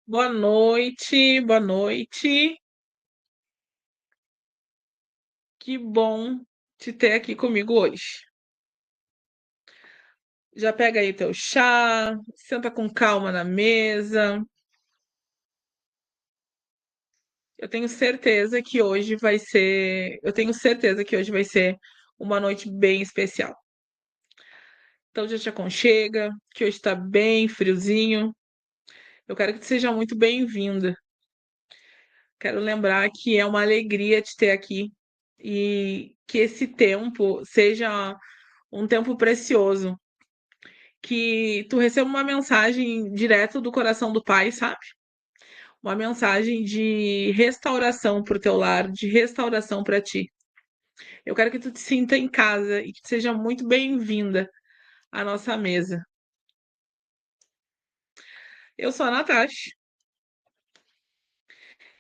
Boa noite, boa noite. Que bom te ter aqui comigo hoje. Já pega aí teu chá, senta com calma na mesa. Eu tenho certeza que hoje vai ser uma noite bem especial. Então já te aconchega, que hoje tá bem friozinho. Eu quero que tu seja muito bem-vinda. Quero lembrar que é uma alegria te ter aqui e que esse tempo seja um tempo precioso, que tu receba uma mensagem direto do coração do Pai, sabe? Uma mensagem de restauração para o teu lar, de restauração para ti. Eu quero que tu te sinta em casa e que seja muito bem-vinda à nossa mesa. Eu sou a Natasha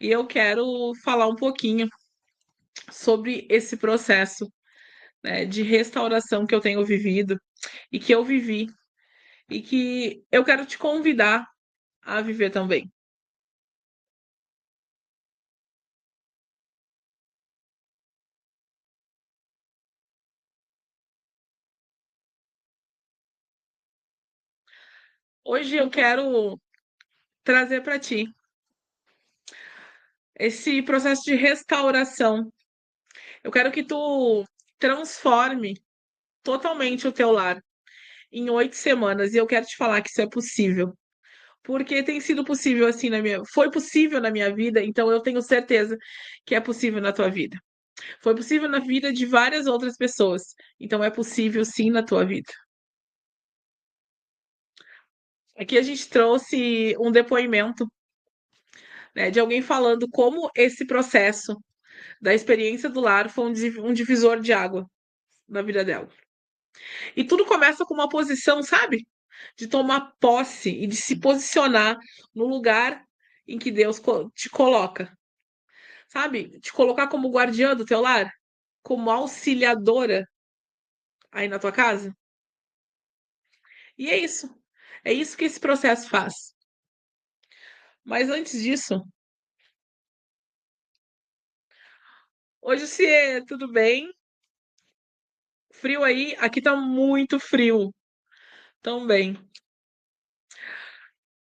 e eu quero falar um pouquinho sobre esse processo, né, de restauração que eu tenho vivido e que eu vivi e que eu quero te convidar a viver também. Hoje eu quero trazer para ti esse processo de restauração. Eu quero que tu transforme totalmente o teu lar em 8 semanas e eu quero te falar que isso é possível. Porque tem sido possível assim foi possível na minha vida, então eu tenho certeza que é possível na tua vida. Foi possível na vida de várias outras pessoas, então é possível sim na tua vida. Aqui a gente trouxe um depoimento, né, de alguém falando como esse processo da experiência do lar foi um divisor de água na vida dela. E tudo começa com uma posição, sabe? De tomar posse e de se posicionar no lugar em que Deus te coloca, sabe? Te colocar como guardiã do teu lar, como auxiliadora aí na tua casa. E é isso. É isso que esse processo faz. Mas antes disso, hoje se é tudo bem? Frio aí? Aqui tá muito frio também.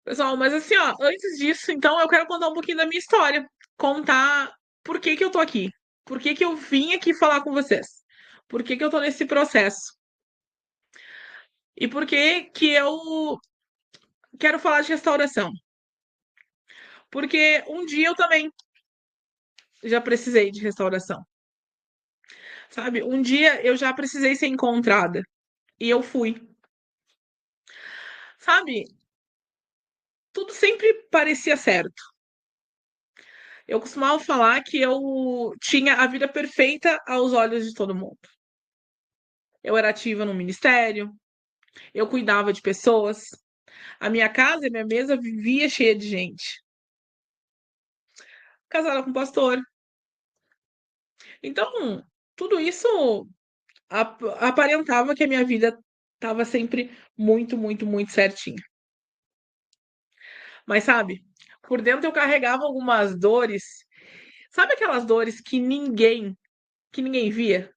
Pessoal, mas assim, ó, antes disso, então eu quero contar um pouquinho da minha história. Contar por que que eu tô aqui. Por que que eu vim aqui falar com vocês. Por que que eu tô nesse processo. E por que que eu quero falar de restauração. Porque um dia eu também já precisei de restauração. Sabe? Um dia eu já precisei ser encontrada. E eu fui. Sabe? Tudo sempre parecia certo. Eu costumava falar que eu tinha a vida perfeita aos olhos de todo mundo. Eu era ativa no ministério, eu cuidava de pessoas, a minha casa e a minha mesa vivia cheia de gente. Casada com pastor. Então, tudo isso aparentava que a minha vida estava sempre muito, muito, muito certinha. Mas sabe, por dentro eu carregava algumas dores. Sabe aquelas dores que ninguém via?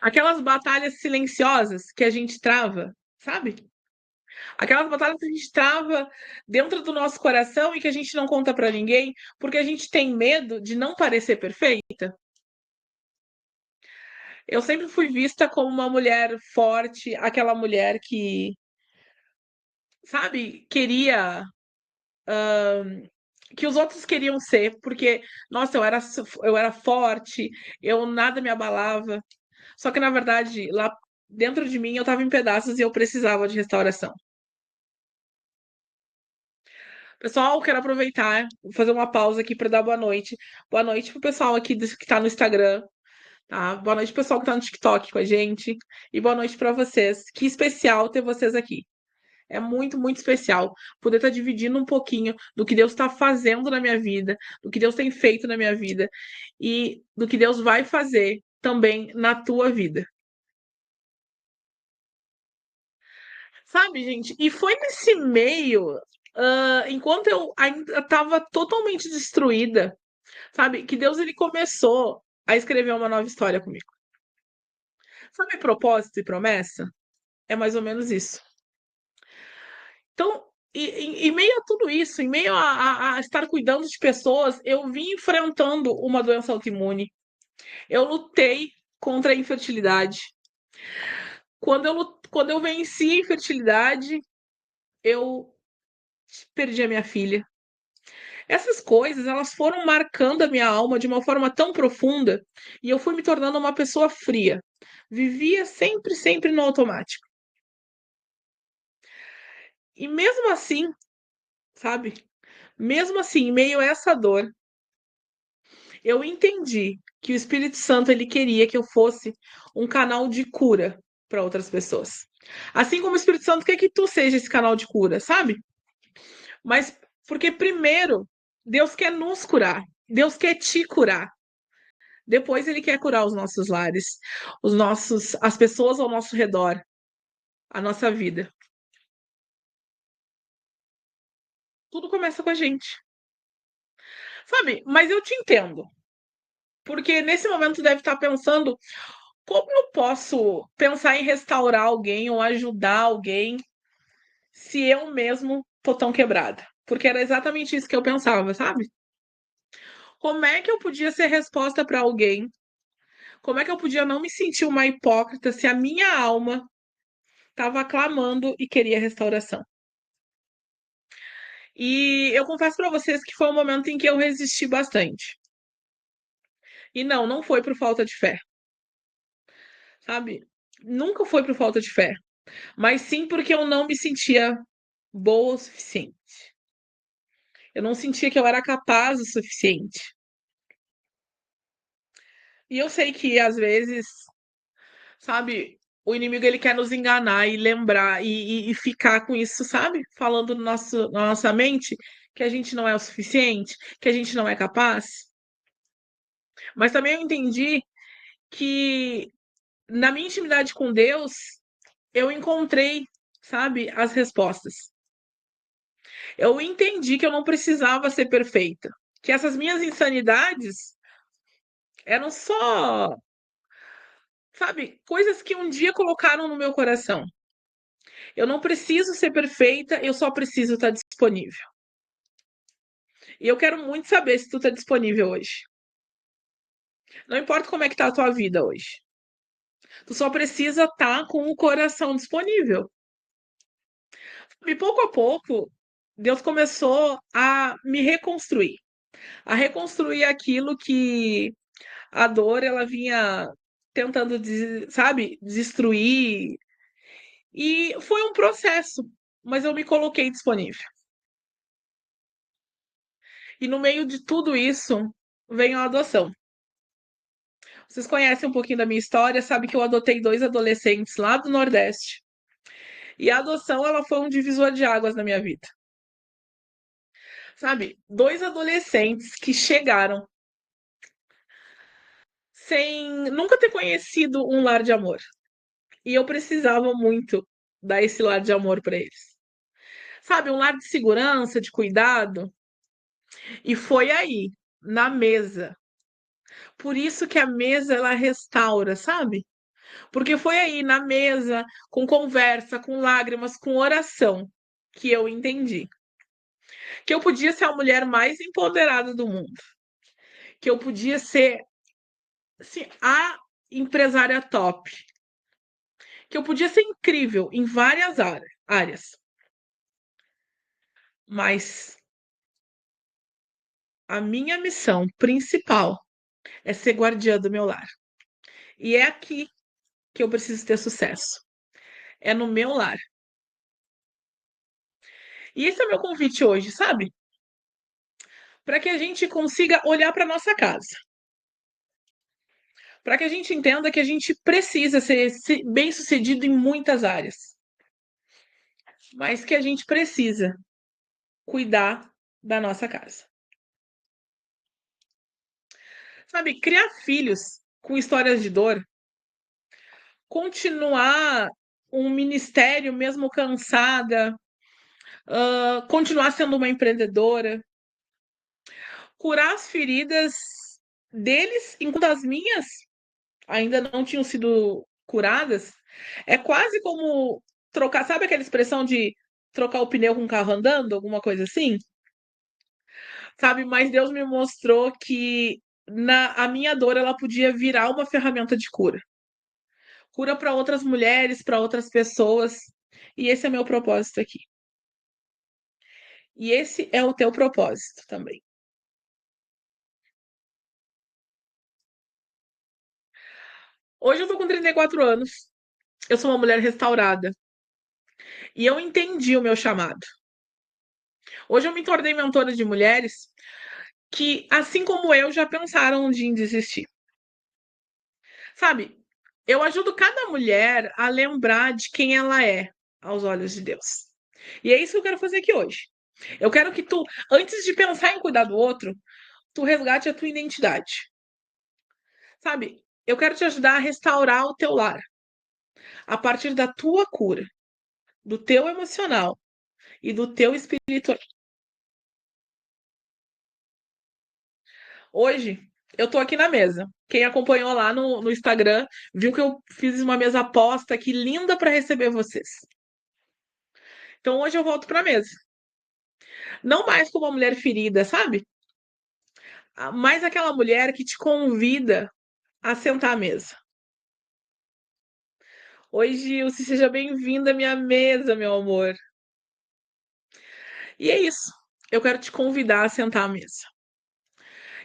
Aquelas batalhas silenciosas que a gente trava, sabe? Aquelas batalhas que a gente trava dentro do nosso coração e que a gente não conta pra ninguém, porque a gente tem medo de não parecer perfeita. Eu sempre fui vista como uma mulher forte, aquela mulher que, sabe, que os outros queriam ser, porque, nossa, eu era forte, eu nada me abalava. Só que, na verdade, lá dentro de mim eu estava em pedaços e eu precisava de restauração. Pessoal, quero aproveitar, fazer uma pausa aqui para dar boa noite. Boa noite pro pessoal aqui que tá no Instagram, tá? Boa noite pro pessoal que tá no TikTok com a gente. E boa noite para vocês. Que especial ter vocês aqui. É muito, muito especial poder estar dividindo um pouquinho do que Deus está fazendo na minha vida, do que Deus tem feito na minha vida e do que Deus vai fazer também na tua vida. Sabe, gente? E foi nesse meio. enquanto eu ainda estava totalmente destruída, sabe? Que Deus ele começou a escrever uma nova história comigo. Sabe propósito e promessa? É mais ou menos isso. Então, em meio a tudo isso, em meio a estar cuidando de pessoas, eu vim enfrentando uma doença autoimune. Eu lutei contra a infertilidade. Quando eu venci a infertilidade, eu perdi a minha filha. Essas coisas, elas foram marcando a minha alma de uma forma tão profunda e eu fui me tornando uma pessoa fria. Vivia sempre, sempre no automático. E mesmo assim, sabe? Mesmo assim, em meio a essa dor, eu entendi que o Espírito Santo ele queria que eu fosse um canal de cura para outras pessoas. Assim como o Espírito Santo quer que tu seja esse canal de cura, sabe? Mas porque primeiro Deus quer nos curar. Deus quer te curar. Depois ele quer curar os nossos lares, as pessoas ao nosso redor, a nossa vida. Tudo começa com a gente. Sabe? Mas eu te entendo. Porque nesse momento tu deve estar pensando como eu posso pensar em restaurar alguém ou ajudar alguém se eu mesmo tô tão quebrada? Porque era exatamente isso que eu pensava, sabe? Como é que eu podia ser resposta para alguém? Como é que eu podia não me sentir uma hipócrita se a minha alma estava clamando e queria restauração? E eu confesso para vocês que foi um momento em que eu resisti bastante. E não foi por falta de fé, sabe? Nunca foi por falta de fé, mas sim porque eu não me sentia boa o suficiente. Eu não sentia que eu era capaz o suficiente. E eu sei que às vezes, sabe, o inimigo ele quer nos enganar e lembrar e ficar com isso, sabe? Falando no na nossa mente que a gente não é o suficiente, que a gente não é capaz. Mas também eu entendi que na minha intimidade com Deus, eu encontrei, sabe, as respostas. Eu entendi que eu não precisava ser perfeita, que essas minhas insanidades eram só, sabe, coisas que um dia colocaram no meu coração. Eu não preciso ser perfeita, eu só preciso estar disponível. E eu quero muito saber se tu está disponível hoje. Não importa como é que tá a tua vida hoje. Tu só precisa estar com o coração disponível. E pouco a pouco, Deus começou a me reconstruir, a reconstruir aquilo que a dor ela vinha tentando, sabe, destruir. E foi um processo, mas eu me coloquei disponível. E no meio de tudo isso, vem a adoção. Vocês conhecem um pouquinho da minha história, sabe que eu adotei dois adolescentes lá do Nordeste. E a adoção, ela foi um divisor de águas na minha vida. Sabe, dois adolescentes que chegaram sem nunca ter conhecido um lar de amor. E eu precisava muito dar esse lar de amor para eles. Sabe, um lar de segurança, de cuidado. E foi aí, na mesa. Por isso que a mesa ela restaura, sabe? Porque foi aí na mesa, com conversa, com lágrimas, com oração, que eu entendi que eu podia ser a mulher mais empoderada do mundo, que eu podia ser assim, a empresária top, que eu podia ser incrível em várias áreas, mas a minha missão principal é ser guardiã do meu lar. E é aqui que eu preciso ter sucesso. É no meu lar. E esse é o meu convite hoje, sabe? Para que a gente consiga olhar para nossa casa. Para que a gente entenda que a gente precisa ser bem-sucedido em muitas áreas, mas que a gente precisa cuidar da nossa casa. Sabe, criar filhos com histórias de dor, continuar um ministério mesmo cansada, continuar sendo uma empreendedora, curar as feridas deles enquanto as minhas ainda não tinham sido curadas. É quase como trocar, sabe aquela expressão de trocar o pneu com o carro andando, alguma coisa assim? Sabe? Mas Deus me mostrou que a minha dor ela podia virar uma ferramenta de cura. Cura para outras mulheres, para outras pessoas. E esse é meu propósito aqui. E esse é o teu propósito também. Hoje eu tô com 34 anos. Eu sou uma mulher restaurada. E eu entendi o meu chamado. Hoje eu me tornei mentora de mulheres que, assim como eu, já pensaram um dia em desistir. Sabe? Eu ajudo cada mulher a lembrar de quem ela é aos olhos de Deus. E é isso que eu quero fazer aqui hoje. Eu quero que tu, antes de pensar em cuidar do outro, tu resgate a tua identidade. Sabe? Eu quero te ajudar a restaurar o teu lar a partir da tua cura, do teu emocional e do teu espiritual. Hoje, eu tô aqui na mesa. Quem acompanhou lá no Instagram viu que eu fiz uma mesa aposta aqui linda para receber vocês. Então hoje eu volto para a mesa. Não mais como uma mulher ferida, sabe? Mais aquela mulher que te convida a sentar à mesa. Oi, Gil, seja bem-vinda à minha mesa, meu amor. E é isso. Eu quero te convidar a sentar à mesa.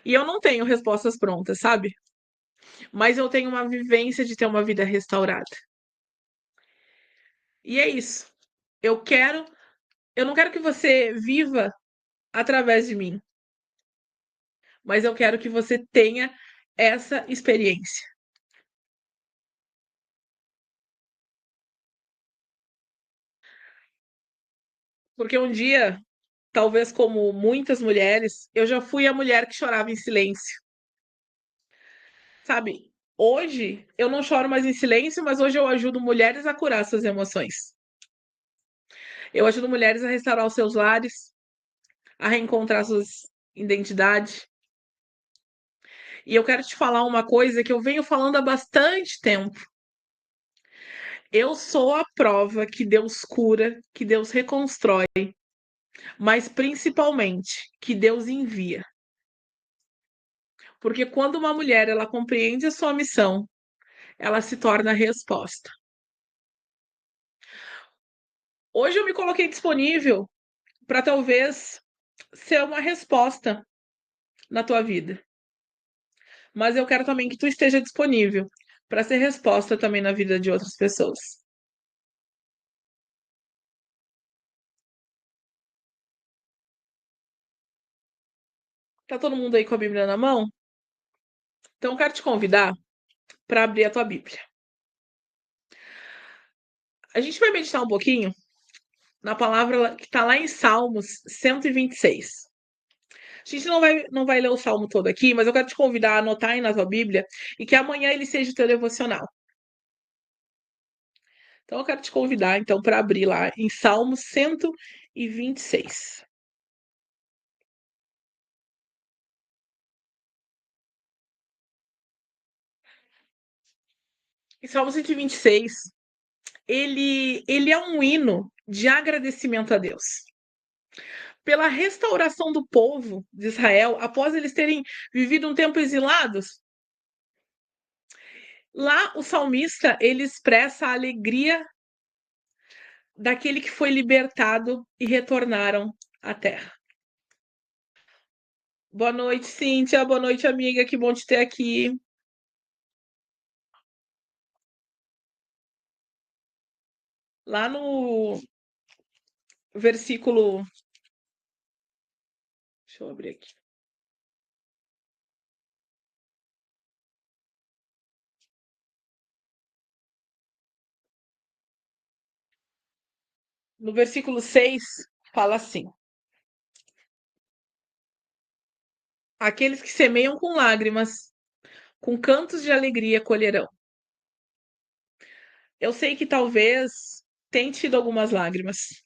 E eu não tenho respostas prontas, sabe? Mas eu tenho uma vivência de ter uma vida restaurada. E é isso. Eu quero, eu não quero que você viva através de mim, mas eu quero que você tenha essa experiência. Porque um dia, talvez como muitas mulheres, eu já fui a mulher que chorava em silêncio. Sabe? Hoje eu não choro mais em silêncio, mas hoje eu ajudo mulheres a curar suas emoções. Eu ajudo mulheres a restaurar os seus lares, a reencontrar suas identidades. E eu quero te falar uma coisa que eu venho falando há bastante tempo. Eu sou a prova que Deus cura, que Deus reconstrói, mas principalmente que Deus envia. Porque quando uma mulher ela compreende a sua missão, ela se torna a resposta. Hoje eu me coloquei disponível para talvez ser uma resposta na tua vida. Mas eu quero também que tu esteja disponível para ser resposta também na vida de outras pessoas. Tá todo mundo aí com a Bíblia na mão? Então eu quero te convidar para abrir a tua Bíblia. A gente vai meditar um pouquinho na palavra que está lá em Salmos 126. A gente não vai ler o salmo todo aqui, mas eu quero te convidar a anotar aí na tua Bíblia e que amanhã ele seja o teu devocional. Então eu quero te convidar então para abrir lá em Salmo 126. Em Salmo 126, ele é um hino de agradecimento a Deus pela restauração do povo de Israel após eles terem vivido um tempo exilados. Lá o salmista ele expressa a alegria daquele que foi libertado e retornaram à terra. Boa noite, Cíntia. Boa noite, amiga. Que bom te ter aqui. Lá no versículo. Deixa eu abrir aqui. No versículo 6, fala assim: aqueles que semeiam com lágrimas, com cantos de alegria colherão. Eu sei que talvez tenha tido algumas lágrimas.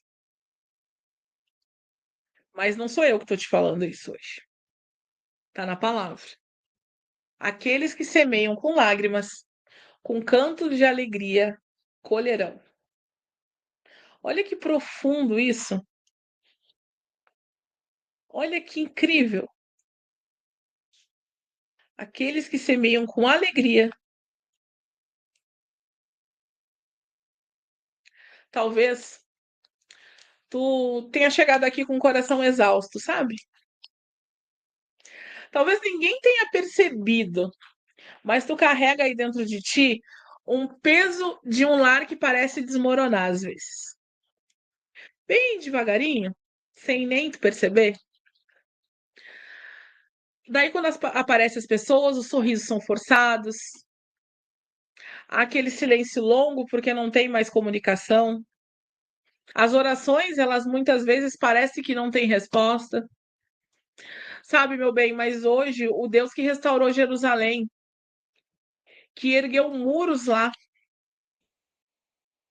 Mas não sou eu que estou te falando isso hoje. Está na palavra. Aqueles que semeiam com lágrimas, com cantos de alegria, colherão. Olha que profundo isso. Olha que incrível. Aqueles que semeiam com alegria. Talvez tu tenha chegado aqui com o coração exausto, sabe? Talvez ninguém tenha percebido, mas tu carrega aí dentro de ti um peso de um lar que parece desmoronar às vezes. Bem devagarinho, sem nem tu perceber. Daí, quando aparecem as pessoas, os sorrisos são forçados, há aquele silêncio longo porque não tem mais comunicação. As orações, elas muitas vezes parecem que não têm resposta. Sabe, meu bem, mas hoje o Deus que restaurou Jerusalém, que ergueu muros lá,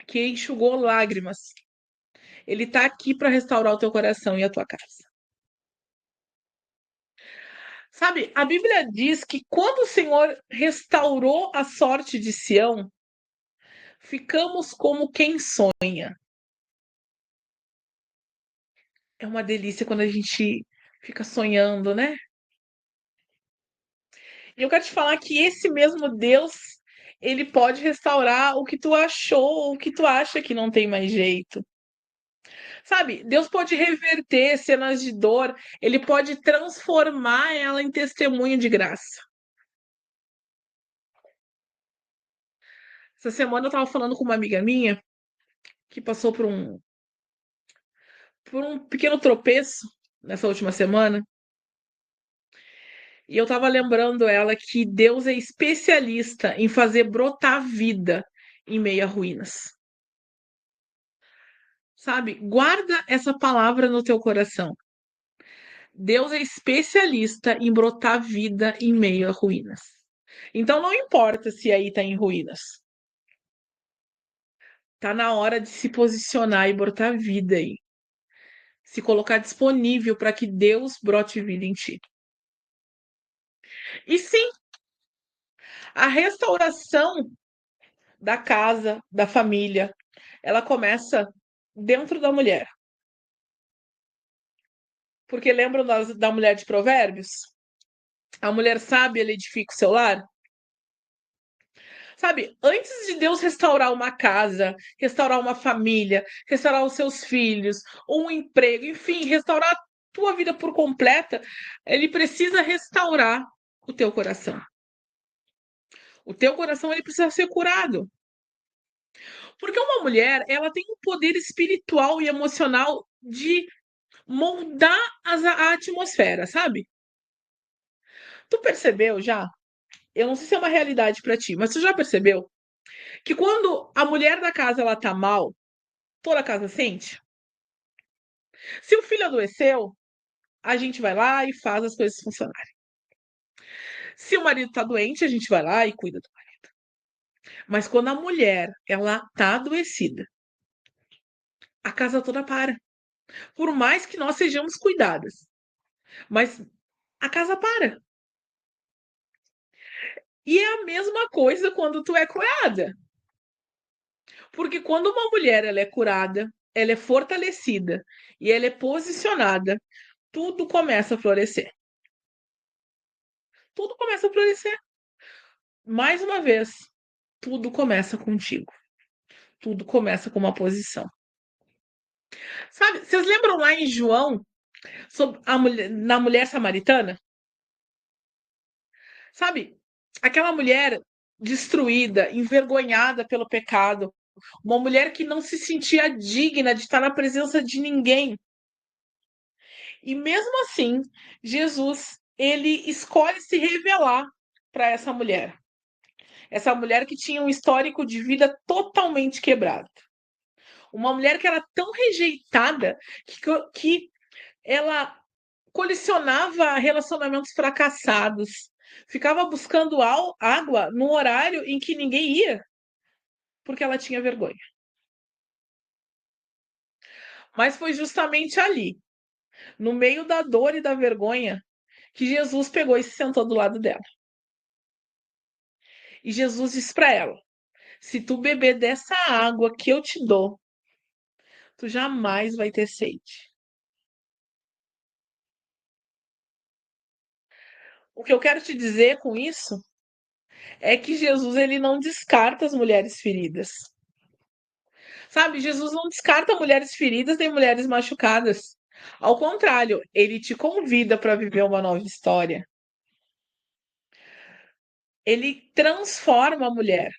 que enxugou lágrimas, ele está aqui para restaurar o teu coração e a tua casa. Sabe, a Bíblia diz que quando o Senhor restaurou a sorte de Sião, ficamos como quem sonha. É uma delícia quando a gente fica sonhando, né? E eu quero te falar que esse mesmo Deus, ele pode restaurar o que tu achou ou o que tu acha que não tem mais jeito. Sabe? Deus pode reverter cenas de dor, ele pode transformar ela em testemunho de graça. Essa semana eu estava falando com uma amiga minha que passou por um pequeno tropeço nessa última semana. E eu estava lembrando ela que Deus é especialista em fazer brotar vida em meio a ruínas. Sabe? Guarda essa palavra no teu coração. Deus é especialista em brotar vida em meio a ruínas. Então não importa se aí está em ruínas. Tá na hora de se posicionar e brotar vida aí. Se colocar disponível para que Deus brote vida em ti. E sim, a restauração da casa, da família, ela começa dentro da mulher. Porque lembram da mulher de Provérbios? A mulher sábia, ela edifica o seu lar. Sabe, antes de Deus restaurar uma casa, restaurar uma família, restaurar os seus filhos, um emprego, enfim, restaurar a tua vida por completa, ele precisa restaurar o teu coração. O teu coração ele precisa ser curado. Porque uma mulher, ela tem um poder espiritual e emocional de moldar a atmosfera, sabe? Tu percebeu já? Eu não sei se é uma realidade para ti, mas tu já percebeu que quando a mulher da casa ela tá mal, toda a casa sente? Se o filho adoeceu, a gente vai lá e faz as coisas funcionarem. Se o marido tá doente, a gente vai lá e cuida do marido. Mas quando a mulher ela tá adoecida, a casa toda para. Por mais que nós sejamos cuidadas, mas a casa para. E é a mesma coisa quando tu é curada. Porque quando uma mulher ela é curada, ela é fortalecida e ela é posicionada, tudo começa a florescer. Tudo começa a florescer. Mais uma vez, tudo começa contigo. Tudo começa com uma posição. Sabe, vocês lembram lá em João, sobre na mulher samaritana? Sabe, aquela mulher destruída, envergonhada pelo pecado, uma mulher que não se sentia digna de estar na presença de ninguém. E mesmo assim, Jesus, ele escolhe se revelar para essa mulher. Essa mulher que tinha um histórico de vida totalmente quebrado. Uma mulher que era tão rejeitada que ela colecionava relacionamentos fracassados, ficava buscando água no horário em que ninguém ia, porque ela tinha vergonha. Mas foi justamente ali, no meio da dor e da vergonha, que Jesus pegou e se sentou do lado dela. E Jesus disse para ela: se tu beber dessa água que eu te dou, tu jamais vai ter sede. O que eu quero te dizer com isso é que Jesus ele não descarta as mulheres feridas. Sabe, Jesus não descarta mulheres feridas nem mulheres machucadas. Ao contrário, ele te convida para viver uma nova história. Ele transforma a mulher.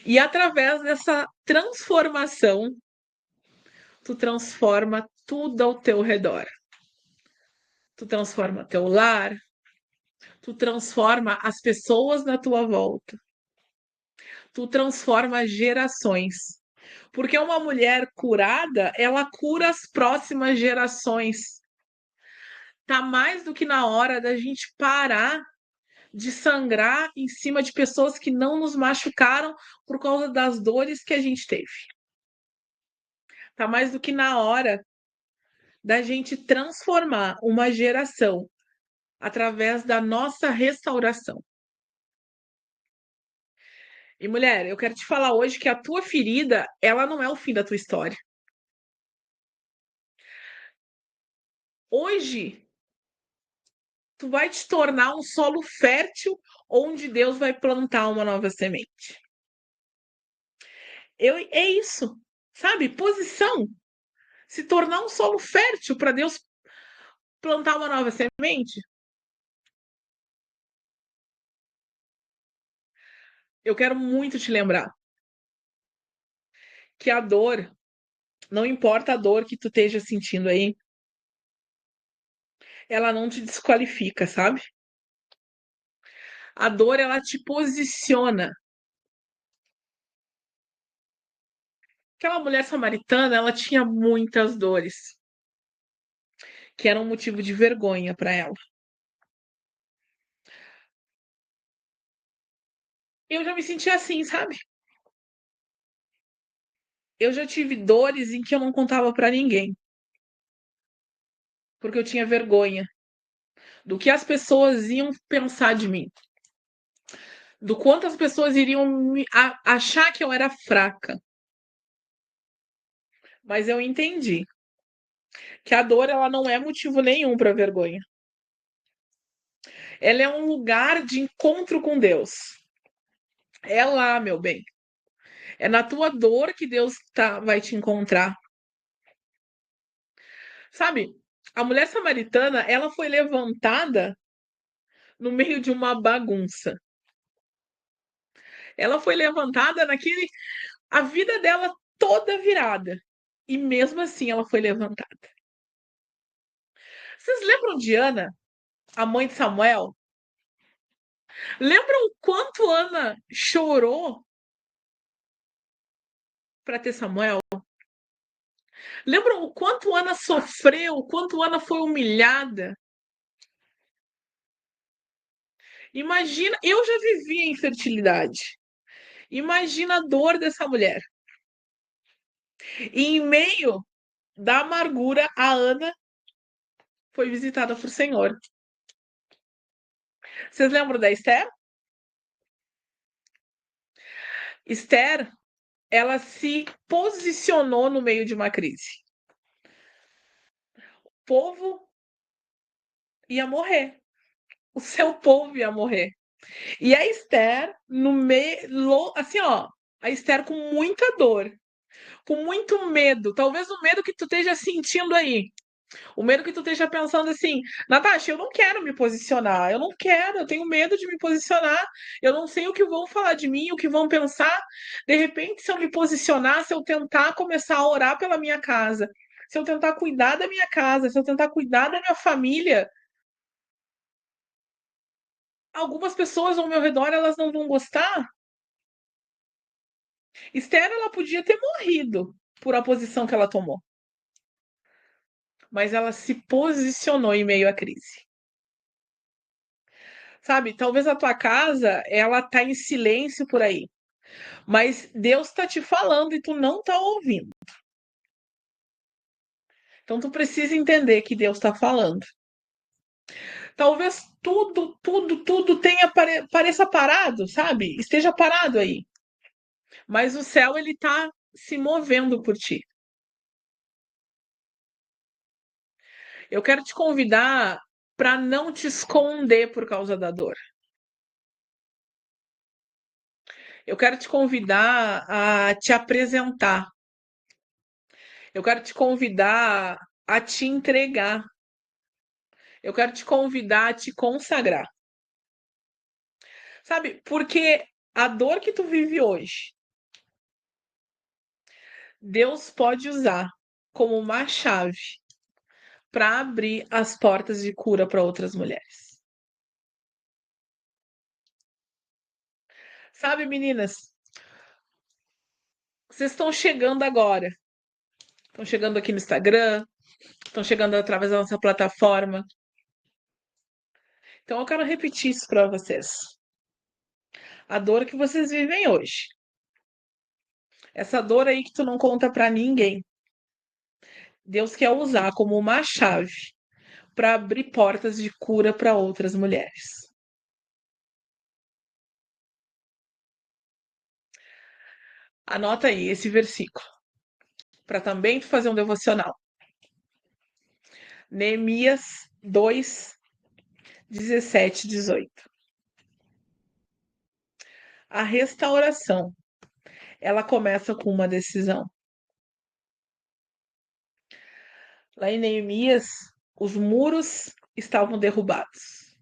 E através dessa transformação, tu transforma tudo ao teu redor. Tu transforma teu lar, tu transforma as pessoas na tua volta. Tu transforma gerações. Porque uma mulher curada, ela cura as próximas gerações. Tá mais do que na hora da gente parar de sangrar em cima de pessoas que não nos machucaram por causa das dores que a gente teve. Tá mais do que na hora da gente transformar uma geração através da nossa restauração. E mulher, eu quero te falar hoje que a tua ferida, ela não é o fim da tua história. Hoje, tu vai te tornar um solo fértil onde Deus vai plantar uma nova semente. É isso, sabe? Posição. Se tornar um solo fértil para Deus plantar uma nova semente. Eu quero muito te lembrar que a dor, não importa a dor que tu esteja sentindo aí, ela não te desqualifica, sabe? A dor, ela te posiciona. Aquela mulher samaritana, ela tinha muitas dores, que eram motivo de vergonha para ela. Eu já me senti assim, sabe? Eu já tive dores em que eu não contava para ninguém, porque eu tinha vergonha do que as pessoas iam pensar de mim, do quanto as pessoas iriam achar que eu era fraca. Mas eu entendi que a dor ela não é motivo nenhum para vergonha. Ela é um lugar de encontro com Deus. É lá, meu bem. É na tua dor que Deus vai te encontrar. Sabe? A mulher samaritana, ela foi levantada no meio de uma bagunça. Ela foi levantada naquele a vida dela toda virada. E mesmo assim ela foi levantada. Vocês lembram de Ana, a mãe de Samuel? Lembram o quanto Ana chorou para ter Samuel? Lembram o quanto Ana sofreu, o quanto Ana foi humilhada? Imagina, eu já vivi a infertilidade. Imagina a dor dessa mulher. E em meio da amargura, a Ana foi visitada por Senhor. Vocês lembram da Esther? Esther, ela se posicionou no meio de uma crise. O povo ia morrer. O seu povo ia morrer. E a Esther, no meio, assim, ó, a Esther com muita dor, com muito medo, talvez o medo que tu esteja sentindo aí. O medo que tu esteja pensando assim, Natasha, eu não quero me posicionar, eu não quero, eu tenho medo de me posicionar, eu não sei o que vão falar de mim, o que vão pensar. De repente, se eu me posicionar, se eu tentar começar a orar pela minha casa, se eu tentar cuidar da minha casa, se eu tentar cuidar da minha família, algumas pessoas ao meu redor elas não vão gostar. Esther, ela podia ter morrido por a posição que ela tomou, mas ela se posicionou em meio à crise. Sabe, talvez a tua casa, ela tá em silêncio por aí, mas Deus tá te falando e tu não tá ouvindo. Então tu precisa entender que Deus está falando. Talvez tudo pareça parado, sabe? Esteja parado aí. Mas o céu ele tá se movendo por ti. Eu quero te convidar para não te esconder por causa da dor. Eu quero te convidar a te apresentar. Eu quero te convidar a te entregar. Eu quero te convidar a te consagrar. Sabe? Porque a dor que tu vive hoje, Deus pode usar como uma chave para abrir as portas de cura para outras mulheres. Sabe, meninas, vocês estão chegando agora. Estão chegando aqui no Instagram, estão chegando através da nossa plataforma. Então eu quero repetir isso para vocês. A dor que vocês vivem hoje. Essa dor aí que tu não conta para ninguém. Deus quer usar como uma chave para abrir portas de cura para outras mulheres. Anota aí esse versículo para também fazer um devocional. Neemias 2, 17, 18. A restauração, ela começa com uma decisão. Lá em Neemias, os muros estavam derrubados.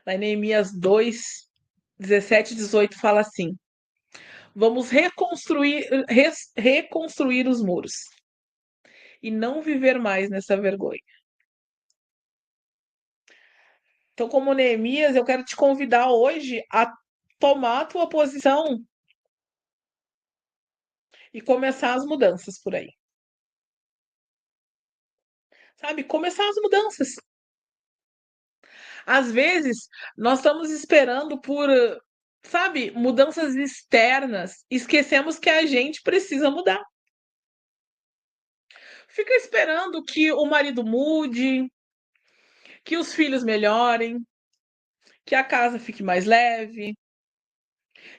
Lá em Neemias 2, 17 e 18 fala assim: vamos reconstruir os muros e não viver mais nessa vergonha. Então, como Neemias, eu quero te convidar hoje a tomar a tua posição e começar as mudanças por aí. Sabe? Começar as mudanças. Às vezes, nós estamos esperando por, sabe, mudanças externas. Esquecemos que a gente precisa mudar. Fica esperando que o marido mude, que os filhos melhorem, que a casa fique mais leve,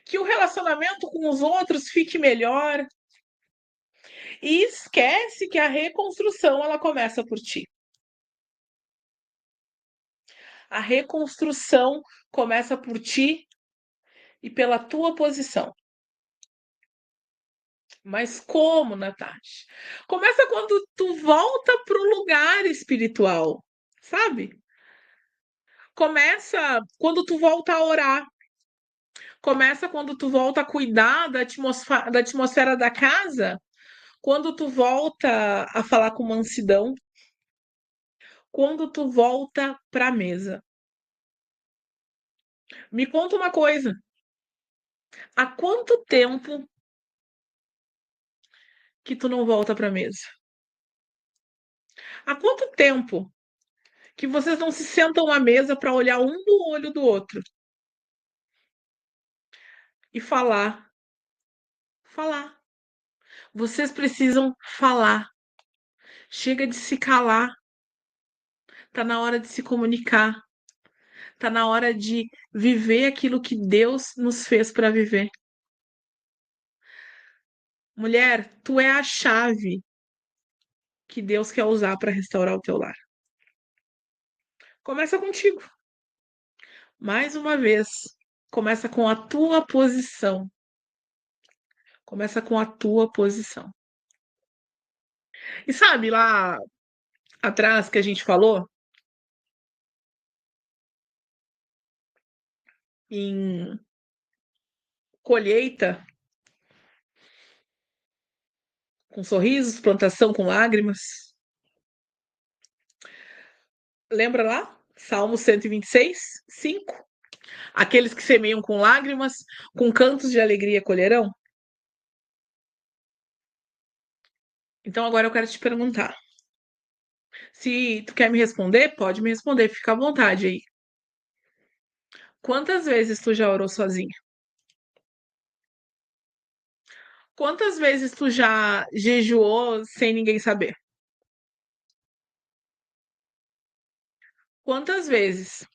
que o relacionamento com os outros fique melhor. E esquece que a reconstrução ela começa por ti. A reconstrução começa por ti e pela tua posição. Mas como, Natasha? Começa quando tu volta para o lugar espiritual, sabe? Começa quando tu volta a orar. Começa quando tu volta a cuidar da atmosfera da casa. Quando tu volta a falar com mansidão. Quando tu volta para a mesa. Me conta uma coisa. Há quanto tempo que tu não volta para a mesa? Há quanto tempo que vocês não se sentam à mesa para olhar um no olho do outro e falar? Falar. Vocês precisam falar. Chega de se calar. Tá na hora de se comunicar. Tá na hora de viver aquilo que Deus nos fez para viver. Mulher, tu é a chave que Deus quer usar para restaurar o teu lar. Começa contigo. Mais uma vez, começa com a tua posição. Começa com a tua posição. E sabe lá atrás que a gente falou em colheita com sorrisos, plantação com lágrimas? Lembra lá? Salmo 126, 5. Aqueles que semeiam com lágrimas, com cantos de alegria colherão. Então agora eu quero te perguntar. Se tu quer me responder, pode me responder, fica à vontade aí. Quantas vezes tu já orou sozinha? Quantas vezes tu já jejuou sem ninguém saber? Quantas vezes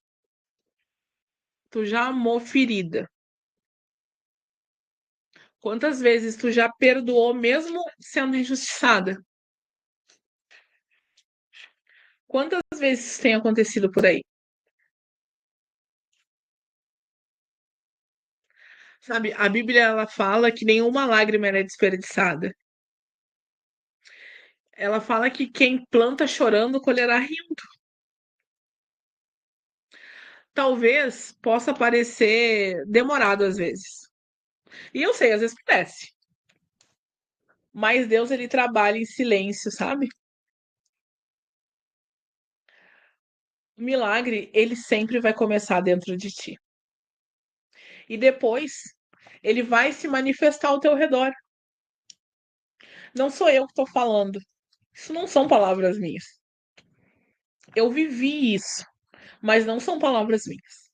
tu já amou ferida? Quantas vezes tu já perdoou mesmo sendo injustiçada? Quantas vezes isso tem acontecido por aí? Sabe, a Bíblia ela fala que nenhuma lágrima é desperdiçada. Ela fala que quem planta chorando colherá rindo. Talvez possa parecer demorado às vezes. E eu sei, às vezes parece. Mas Deus ele trabalha em silêncio, sabe? O milagre, ele sempre vai começar dentro de ti. E depois, ele vai se manifestar ao teu redor. Não sou eu que estou falando. Isso não são palavras minhas. Eu vivi isso, mas não são palavras minhas.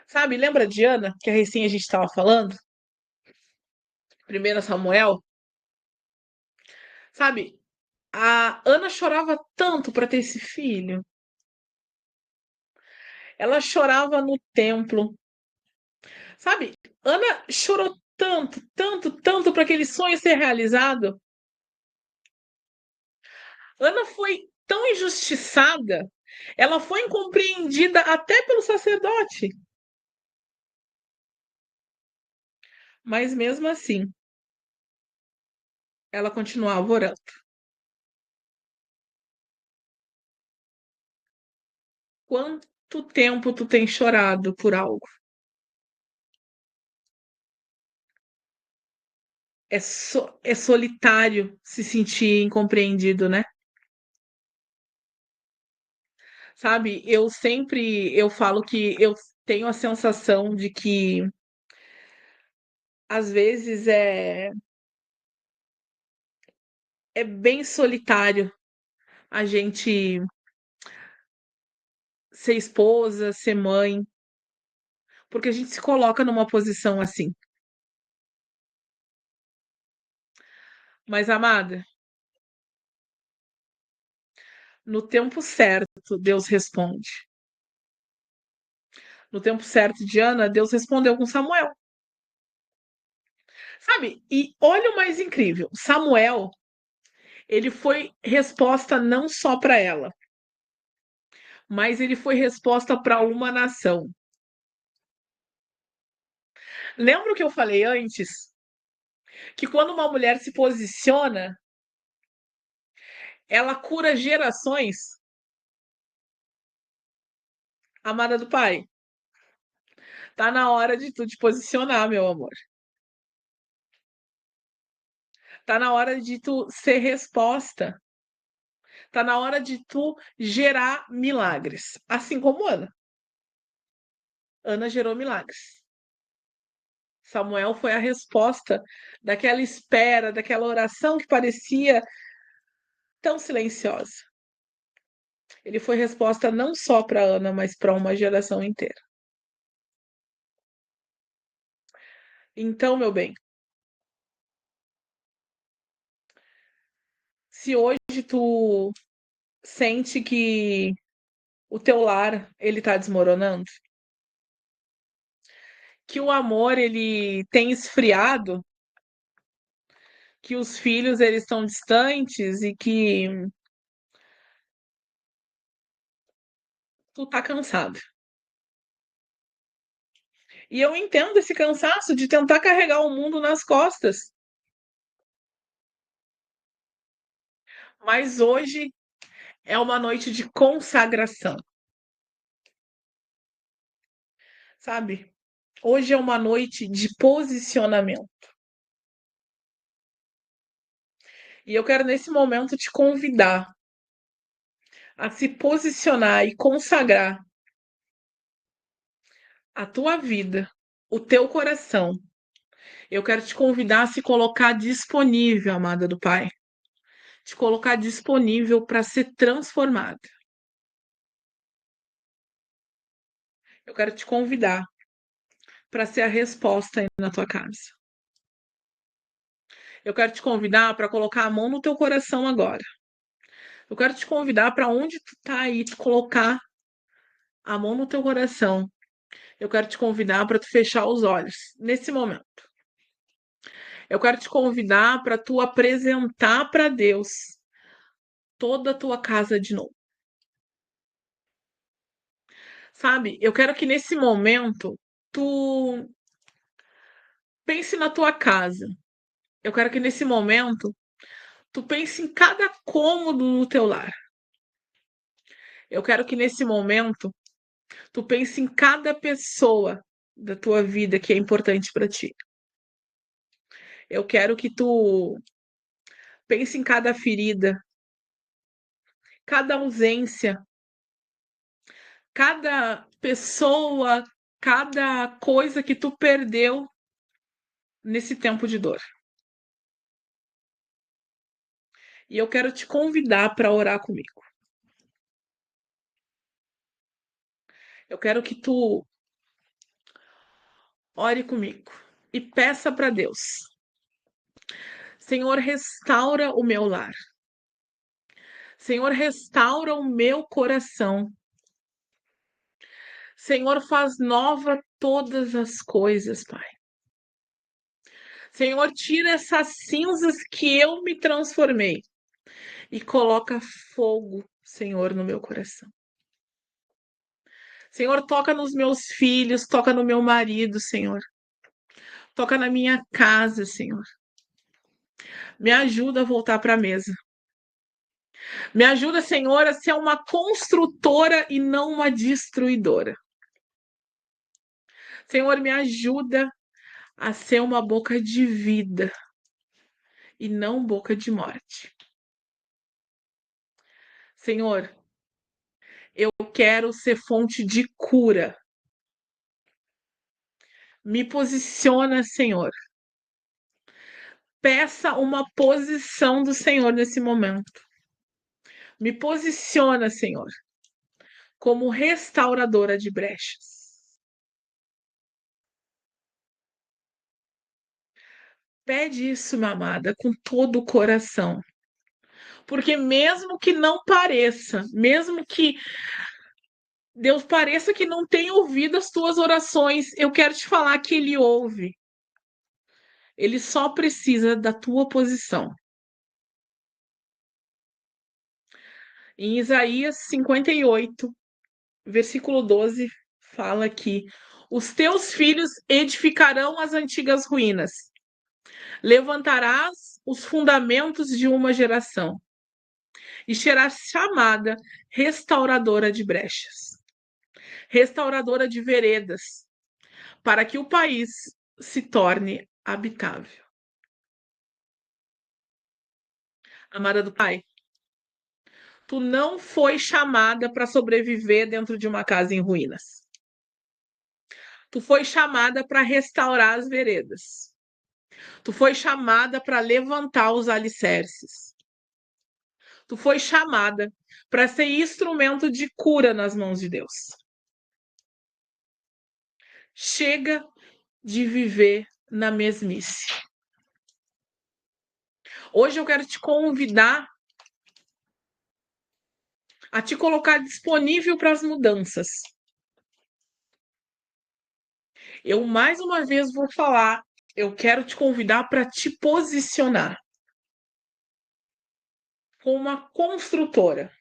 Sabe, lembra de Ana, que a recém a gente estava falando? Primeira Samuel? Sabe, a Ana chorava tanto para ter esse filho. Ela chorava no templo. Sabe, Ana chorou tanto, tanto, tanto para aquele sonho ser realizado. Ana foi tão injustiçada, ela foi incompreendida até pelo sacerdote. Mas mesmo assim, ela continuava orando. Quanto tempo tu tem chorado por algo? É solitário se sentir incompreendido, né? Sabe, eu falo que eu tenho a sensação de que às vezes é bem solitário a gente ser esposa, ser mãe, porque a gente se coloca numa posição assim. Mas, amada, no tempo certo, Deus responde. No tempo certo de Ana, Deus respondeu com Samuel. Sabe? E olha o mais incrível: Samuel, ele foi resposta não só para ela, mas ele foi resposta para uma nação. Lembra o que eu falei antes? Que quando uma mulher se posiciona, ela cura gerações. Amada do Pai, tá na hora de tu te posicionar, meu amor. Tá na hora de tu ser resposta. Tá na hora de tu gerar milagres. Assim como Ana. Ana gerou milagres. Samuel foi a resposta daquela espera, daquela oração que parecia tão silenciosa. Ele foi resposta não só para Ana, mas para uma geração inteira. Então, meu bem, se hoje tu sente que o teu lar ele tá desmoronando, que o amor ele tem esfriado, que os filhos eles estão distantes e que tu tá cansado. E eu entendo esse cansaço de tentar carregar o mundo nas costas, mas hoje é uma noite de consagração, sabe? Hoje é uma noite de posicionamento. E eu quero nesse momento te convidar a se posicionar e consagrar a tua vida, o teu coração. Eu quero te convidar a se colocar disponível, amada do Pai. Te colocar disponível para ser transformada. Eu quero te convidar para ser a resposta aí na tua casa. Eu quero te convidar para colocar a mão no teu coração agora. Eu quero te convidar para onde tu tá aí, tu colocar a mão no teu coração. Eu quero te convidar para tu fechar os olhos nesse momento. Eu quero te convidar para tu apresentar para Deus toda a tua casa de novo. Sabe? Eu quero que nesse momento tu pense na tua casa. Eu quero que nesse momento tu pense em cada cômodo do teu lar. Eu quero que nesse momento tu pense em cada pessoa da tua vida que é importante para ti. Eu quero que tu pense em cada ferida, cada ausência, cada pessoa, cada coisa que tu perdeu nesse tempo de dor. E eu quero te convidar para orar comigo. Eu quero que tu ore comigo e peça para Deus: Senhor, restaura o meu lar. Senhor, restaura o meu coração. Senhor, faz nova todas as coisas, Pai. Senhor, tira essas cinzas que eu me transformei e coloca fogo, Senhor, no meu coração. Senhor, toca nos meus filhos, toca no meu marido, Senhor. Toca na minha casa, Senhor. Me ajuda a voltar para a mesa. Me ajuda, Senhor, a ser uma construtora e não uma destruidora. Senhor, me ajuda a ser uma boca de vida e não boca de morte. Senhor, eu quero ser fonte de cura. Me posiciona, Senhor. Peça uma posição do Senhor nesse momento. Me posiciona, Senhor, como restauradora de brechas. Pede isso, minha amada, com todo o coração. Porque mesmo que não pareça, mesmo que Deus pareça que não tenha ouvido as tuas orações, eu quero te falar que Ele ouve. Ele só precisa da tua posição. Em Isaías 58, versículo 12, fala que os teus filhos edificarão as antigas ruínas, levantarás os fundamentos de uma geração e serás chamada restauradora de brechas, restauradora de veredas, para que o país se torne habitável. Amada do Pai, tu não foi chamada para sobreviver dentro de uma casa em ruínas. Tu foi chamada para restaurar as veredas. Tu foi chamada para levantar os alicerces. Tu foi chamada para ser instrumento de cura nas mãos de Deus. Chega de viver na mesmice. Hoje eu quero te convidar a te colocar disponível para as mudanças. Eu mais uma vez vou falar, eu quero te convidar para te posicionar como uma construtora.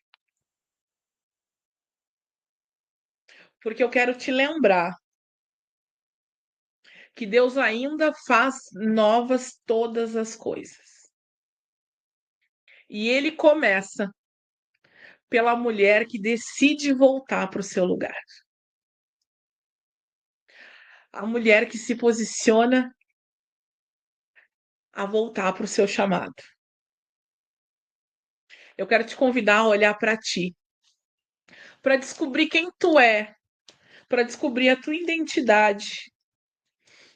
Porque eu quero te lembrar que Deus ainda faz novas todas as coisas. E ele começa pela mulher que decide voltar para o seu lugar. A mulher que se posiciona a voltar para o seu chamado. Eu quero te convidar a olhar para ti, para descobrir quem tu é, para descobrir a tua identidade,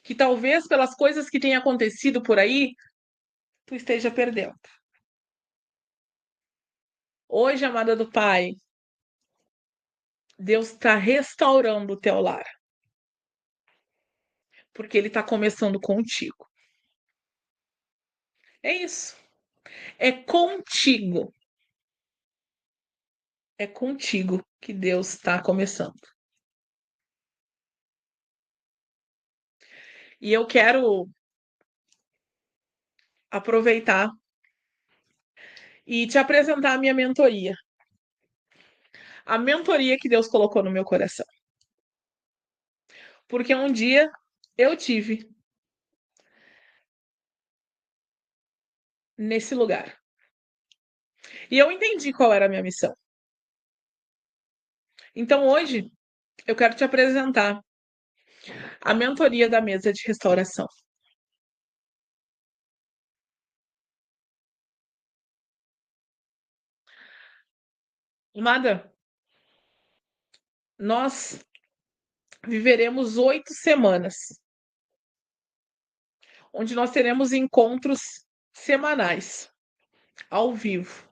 que talvez pelas coisas que têm acontecido por aí, tu esteja perdendo. Hoje, amada do Pai, Deus está restaurando o teu lar. porque ele está começando contigo. É isso. É contigo. É contigo que Deus está começando. E eu quero aproveitar e te apresentar a minha mentoria. A mentoria que Deus colocou no meu coração. Porque um dia eu tive nesse lugar. E eu entendi qual era a minha missão. Então hoje eu quero te apresentar a mentoria da mesa de restauração. Amada, nós viveremos 8 semanas, onde nós teremos encontros semanais, ao vivo,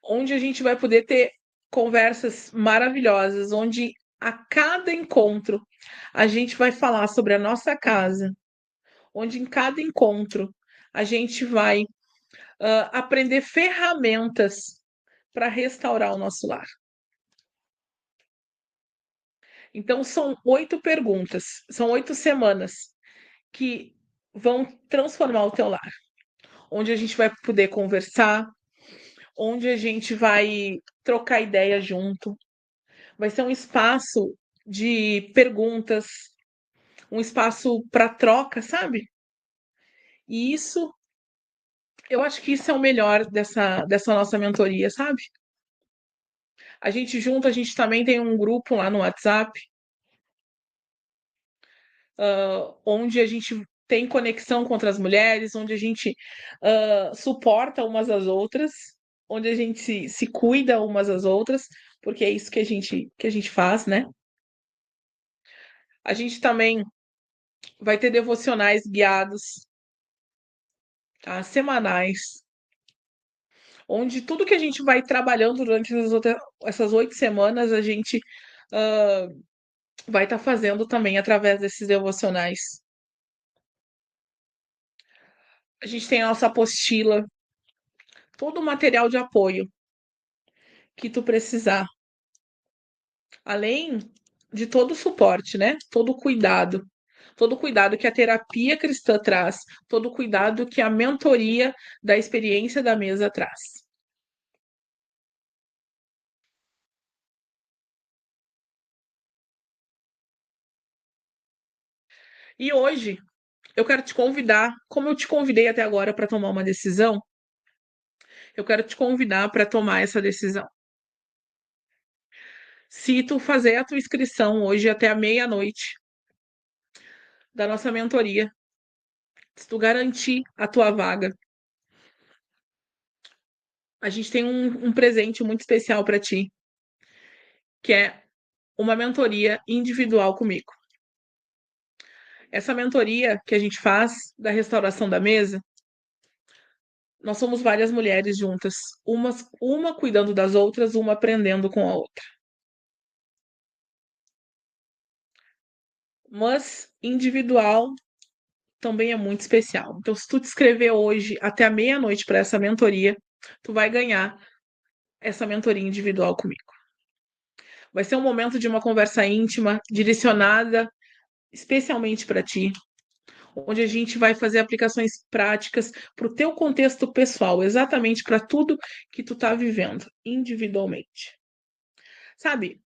onde a gente vai poder ter conversas maravilhosas, onde a cada encontro a gente vai falar sobre a nossa casa, onde em cada encontro a gente vai aprender ferramentas para restaurar o nosso lar. Então, são 8 perguntas, são 8 semanas que vão transformar o teu lar, onde a gente vai poder conversar, onde a gente vai trocar ideia junto. Vai ser um espaço de perguntas, um espaço para troca, sabe? E isso, eu acho que isso é o melhor dessa nossa mentoria, sabe? A gente junto, a gente também tem um grupo lá no WhatsApp, onde a gente tem conexão com outras mulheres, onde a gente suporta umas às outras, onde a gente se cuida umas às outras, porque é isso que a gente faz, né? A gente também vai ter devocionais guiados, tá? Semanais, onde tudo que a gente vai trabalhando durante essas 8 semanas, a gente vai estar fazendo também através desses devocionais. A gente tem a nossa apostila, todo o material de apoio que tu precisar, além de todo o suporte, né? Todo o cuidado que a terapia cristã traz, todo o cuidado que a mentoria da experiência da mesa traz. E hoje eu quero te convidar, como eu te convidei até agora para tomar uma decisão, eu quero te convidar para tomar essa decisão. Se tu fazer a tua inscrição hoje até a meia-noite da nossa mentoria, se tu garantir a tua vaga, a gente tem um presente muito especial para ti, que é uma mentoria individual comigo. Essa mentoria que a gente faz da restauração da mesa, nós somos várias mulheres juntas, uma cuidando das outras, uma aprendendo com a outra. Mas individual também é muito especial. Então, se tu te inscrever hoje até a meia-noite para essa mentoria, tu vai ganhar essa mentoria individual comigo. Vai ser um momento de uma conversa íntima, direcionada especialmente para ti, onde a gente vai fazer aplicações práticas para o teu contexto pessoal, exatamente para tudo que tu está vivendo individualmente. Sabe,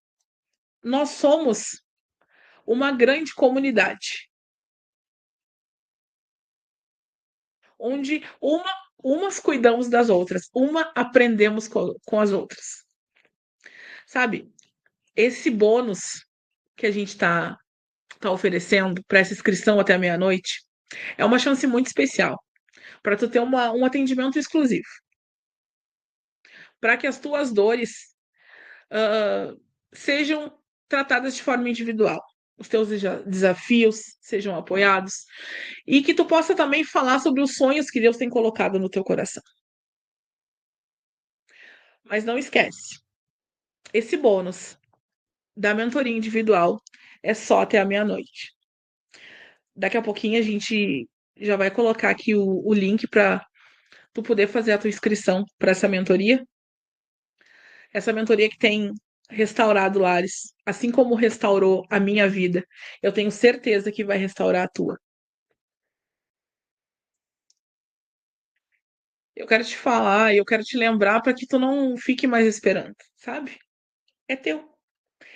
nós somos uma grande comunidade, onde umas cuidamos das outras, uma aprendemos com as outras. Sabe, esse bônus que a gente tá oferecendo para essa inscrição até a meia-noite é uma chance muito especial para tu ter um atendimento exclusivo, para que as tuas dores sejam tratadas de forma individual, os teus desafios sejam apoiados e que tu possa também falar sobre os sonhos que Deus tem colocado no teu coração. Mas não esquece, esse bônus da mentoria individual é só até a meia-noite. Daqui a pouquinho a gente já vai colocar aqui o link para tu poder fazer a tua inscrição para essa mentoria. Essa mentoria que tem restaurado lares, assim como restaurou a minha vida. Eu tenho certeza que vai restaurar a tua. Eu quero te falar, eu quero te lembrar para que tu não fique mais esperando, sabe? É teu.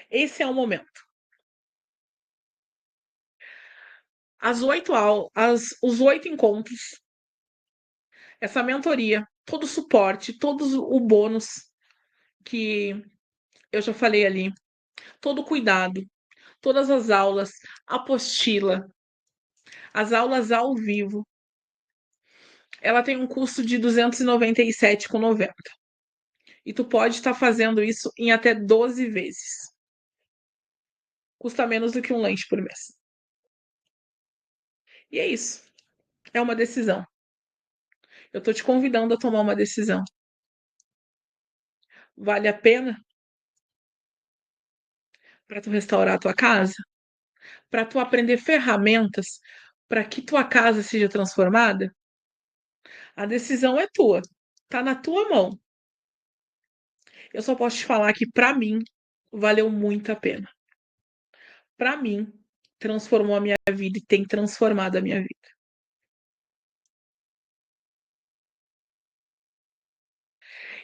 Esse é o momento. Os 8 encontros, essa mentoria, todo o suporte, todo o bônus que eu já falei ali, todo o cuidado, todas as aulas, apostila, as aulas ao vivo, ela tem um custo de 297,90. E tu pode estar fazendo isso em até 12 vezes. Custa menos do que um lanche por mês. E é isso. É uma decisão. Eu tô te convidando a tomar uma decisão. Vale a pena para tu restaurar a tua casa? Para tu aprender ferramentas para que tua casa seja transformada? A decisão é tua. Tá na tua mão. Eu só posso te falar que para mim valeu muito a pena. Para mim transformou a minha vida e tem transformado a minha vida.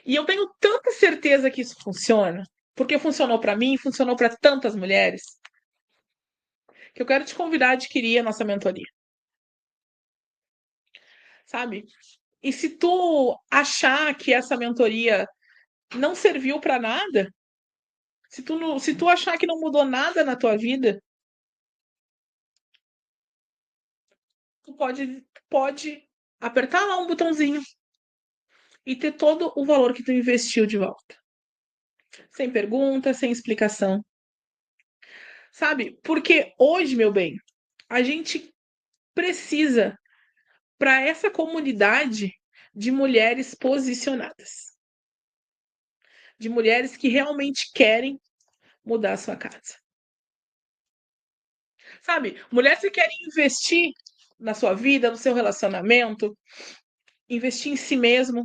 E eu tenho tanta certeza que isso funciona, porque funcionou para mim e funcionou para tantas mulheres, que eu quero te convidar a adquirir a nossa mentoria, sabe? E se tu achar que essa mentoria não serviu para nada, se tu achar que não mudou nada na tua vida, tu pode apertar lá um botãozinho e ter todo o valor que tu investiu de volta. Sem pergunta, sem explicação. Sabe? Porque hoje, meu bem, a gente precisa para essa comunidade de mulheres posicionadas, de mulheres que realmente querem mudar a sua casa. Sabe? Mulheres que querem investir na sua vida, no seu relacionamento, investir em si mesmo.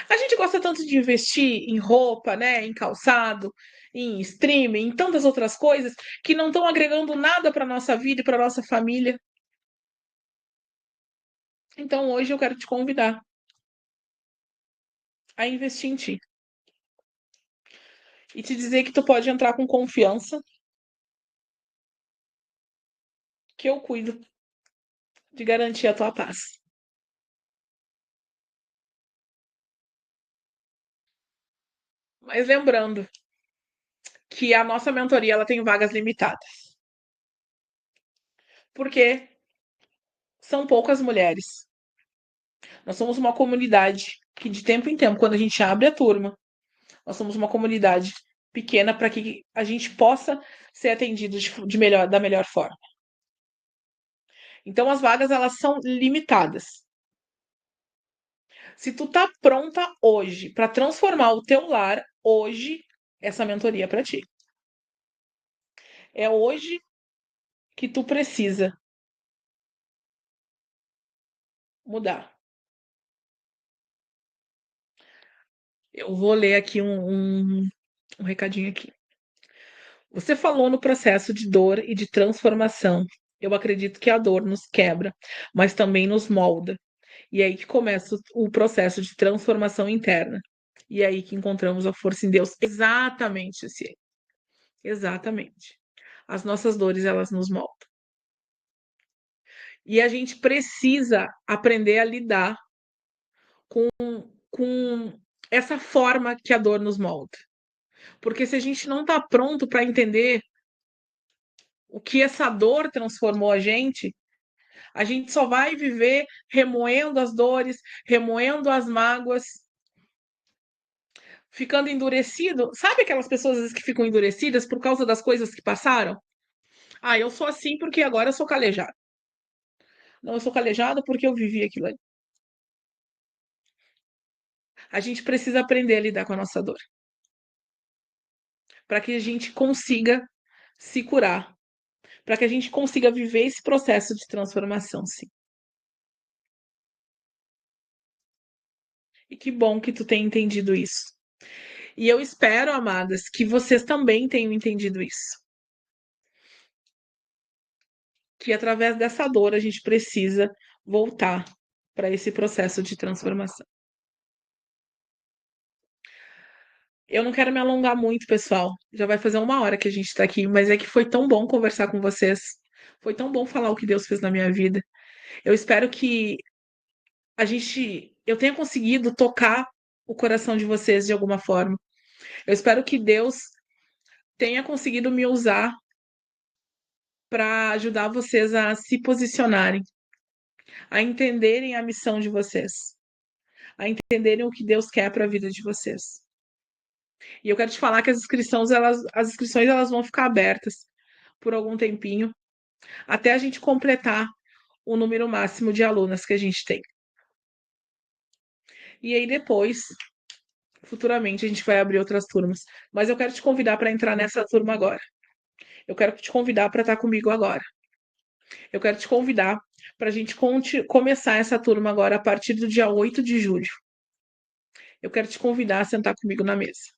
A gente gosta tanto de investir em roupa, né, em calçado, em streaming, em tantas outras coisas que não estão agregando nada para nossa vida e para nossa família. Então hoje eu quero te convidar a investir em ti e te dizer que tu pode entrar com confiança, que eu cuido de garantir a tua paz. Mas lembrando que a nossa mentoria ela tem vagas limitadas, porque são poucas mulheres. Nós somos uma comunidade que de tempo em tempo, quando a gente abre a turma, nós somos uma comunidade pequena para que a gente possa ser atendido da melhor forma. Então as vagas elas são limitadas. Se tu tá pronta hoje para transformar o teu lar, hoje essa mentoria é para ti. É hoje que tu precisa mudar. Eu vou ler aqui um recadinho aqui. Você falou no processo de dor e de transformação. Eu acredito que a dor nos quebra, mas também nos molda. E é aí que começa o processo de transformação interna. E é aí que encontramos a força em Deus. Exatamente, Cielo. Exatamente. As nossas dores, elas nos moldam. E a gente precisa aprender a lidar com essa forma que a dor nos molda. Porque se a gente não está pronto para entender o que essa dor transformou a gente só vai viver remoendo as dores, remoendo as mágoas, ficando endurecido. Sabe aquelas pessoas às vezes, que ficam endurecidas por causa das coisas que passaram? Ah, eu sou assim porque agora eu sou calejado. Não, eu sou calejado porque eu vivi aquilo ali. A gente precisa aprender a lidar com a nossa dor. para que a gente consiga se curar, para que a gente consiga viver esse processo de transformação, sim. E que bom que tu tem entendido isso. E eu espero, amadas, que vocês também tenham entendido isso. Que através dessa dor a gente precisa voltar para esse processo de transformação. Eu não quero me alongar muito, pessoal. Já vai fazer 1 hora que a gente está aqui, mas é que foi tão bom conversar com vocês. Foi tão bom falar o que Deus fez na minha vida. Eu espero que eu tenha conseguido tocar o coração de vocês de alguma forma. Eu espero que Deus tenha conseguido me usar para ajudar vocês a se posicionarem, a entenderem a missão de vocês, a entenderem o que Deus quer para a vida de vocês. E eu quero te falar que as inscrições vão ficar abertas por algum tempinho, até a gente completar o número máximo de alunas que a gente tem. E aí depois, futuramente, a gente vai abrir outras turmas. Mas eu quero te convidar para entrar nessa turma agora. Eu quero te convidar para estar comigo agora. Eu quero te convidar para a gente começar essa turma agora a partir do dia 8 de julho. Eu quero te convidar a sentar comigo na mesa.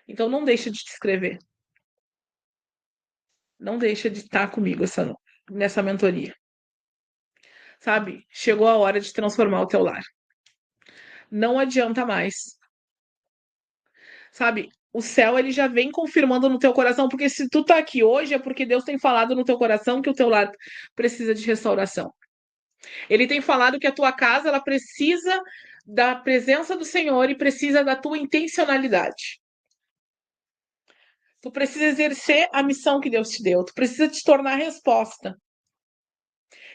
Então não deixa de te inscrever. Não deixa de estar comigo nessa mentoria. Sabe? Chegou a hora de transformar o teu lar. Não adianta mais. Sabe? O céu ele já vem confirmando no teu coração, porque se tu tá aqui hoje é porque Deus tem falado no teu coração que o teu lar precisa de restauração. Ele tem falado que a tua casa ela precisa da presença do Senhor e precisa da tua intencionalidade. Tu precisa exercer a missão que Deus te deu. Tu precisa te tornar resposta.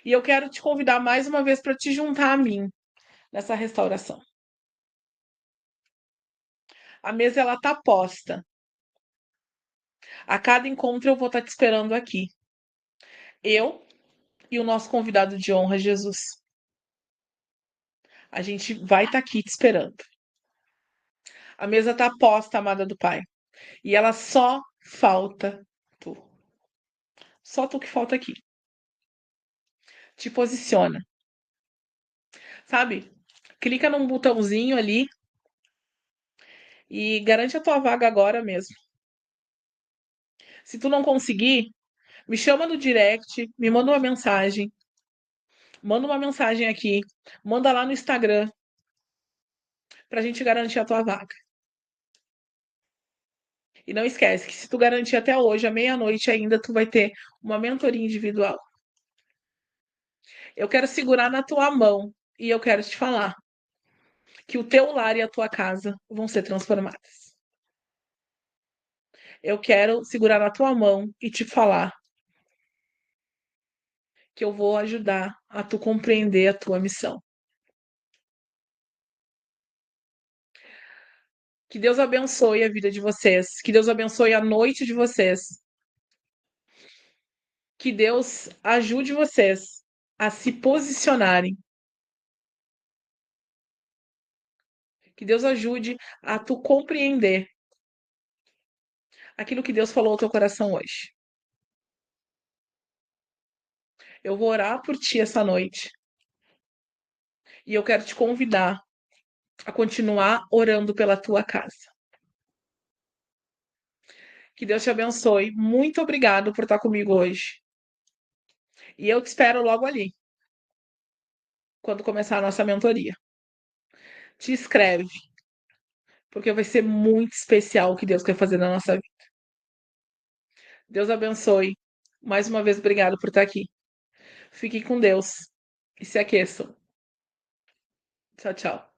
E eu quero te convidar mais uma vez para te juntar a mim nessa restauração. A mesa ela tá posta. A cada encontro eu vou estar te esperando aqui. Eu e o nosso convidado de honra, Jesus. A gente vai estar aqui te esperando. A mesa tá posta, amada do Pai. E ela só falta tu. Só tu que falta aqui. Te posiciona. Sabe? Clica num botãozinho ali e garante a tua vaga agora mesmo. Se tu não conseguir, me chama no direct, me manda uma mensagem. Manda uma mensagem aqui. Manda lá no Instagram pra gente garantir a tua vaga. E não esquece que se tu garantir até hoje, à meia-noite ainda, tu vai ter uma mentoria individual. Eu quero segurar na tua mão e eu quero te falar que o teu lar e a tua casa vão ser transformadas. Eu quero segurar na tua mão e te falar que eu vou ajudar a tu compreender a tua missão. Que Deus abençoe a vida de vocês, que Deus abençoe a noite de vocês. Que Deus ajude vocês a se posicionarem. Que Deus ajude a tu compreender aquilo que Deus falou ao teu coração hoje. Eu vou orar por ti essa noite. E eu quero te convidar a continuar orando pela tua casa. Que Deus te abençoe. Muito obrigado por estar comigo hoje. E eu te espero logo ali, quando começar a nossa mentoria. Te inscreve, porque vai ser muito especial o que Deus quer fazer na nossa vida. Deus abençoe. Mais uma vez, obrigado por estar aqui. Fique com Deus e se aqueçam. Tchau, tchau.